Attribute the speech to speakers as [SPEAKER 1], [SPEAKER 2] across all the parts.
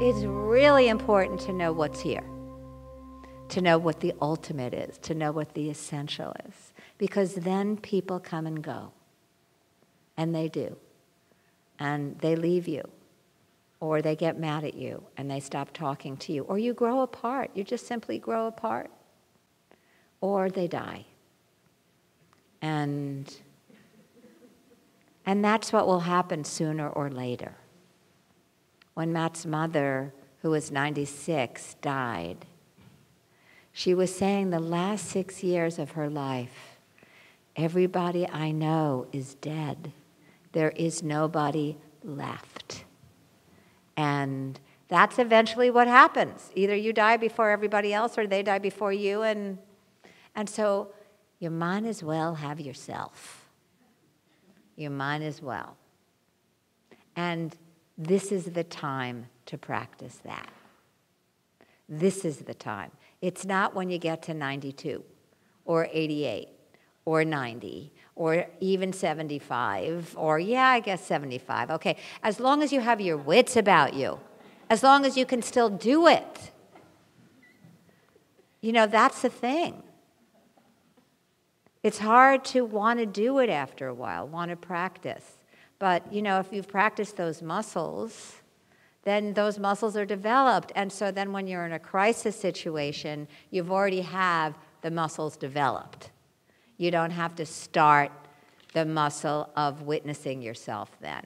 [SPEAKER 1] It's really important to know what's here, to know what the ultimate is, to know what the essential is, because then people come and go, and they do, and they leave you, or they get mad at you, and they stop talking to you, or you grow apart, you just simply grow apart, or they die. And that's what will happen sooner or later. When Matt's mother, who was 96, died, she was saying the last 6 years of her life, everybody I know is dead. There is nobody left. And that's eventually what happens. Either you die before everybody else or they die before you. And so you might as well have yourself. You might as well. And this is the time to practice that. This is the time. It's not when you get to 92 or 88 or 90 or even 75 or, yeah, I guess 75. Okay, as long as you have your wits about you, as long as you can still do it. You know, that's the thing. It's hard to want to do it after a while, want to practice. But, you know, if you've practiced those muscles, then those muscles are developed. And so then when you're in a crisis situation, you've already have the muscles developed. You don't have to start the muscle of witnessing yourself then.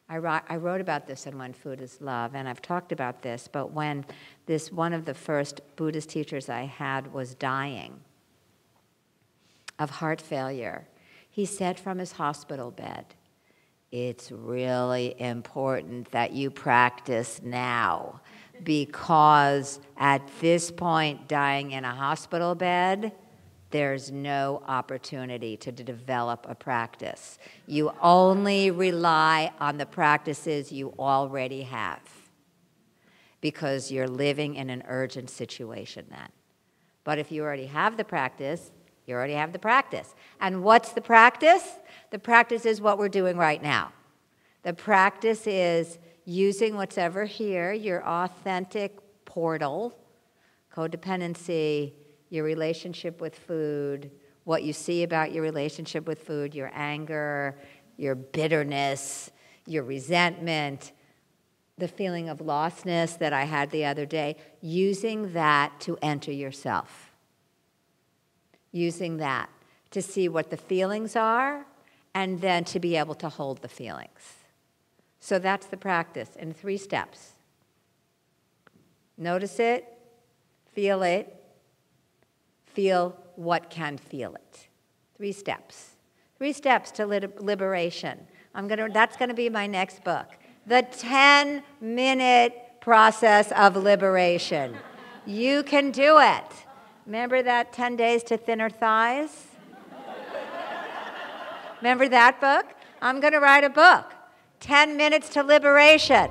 [SPEAKER 1] I wrote about this in When Food is Love, and I've talked about this, but when one of the first Buddhist teachers I had was dying of heart failure, he said from his hospital bed, "It's really important that you practice now, because at this point, dying in a hospital bed, there's no opportunity to develop a practice. You only rely on the practices you already have, because you're living in an urgent situation then. But if you already have the practice, you already have the practice. And what's the practice? The practice is what we're doing right now. The practice is using what's ever here, your authentic portal, codependency, your relationship with food, what you see about your relationship with food, your anger, your bitterness, your resentment, the feeling of lostness that I had the other day, using that to enter yourself. Using that to see what the feelings are, and then to be able to hold the feelings. So that's the practice in 3 steps. Notice it, feel what can feel it. 3 steps. 3 steps to liberation. That's going to be my next book. The 10-minute process of liberation. You can do it. Remember that 10 days to thinner thighs? Remember that book? I'm going to write a book, 10 Minutes to Liberation.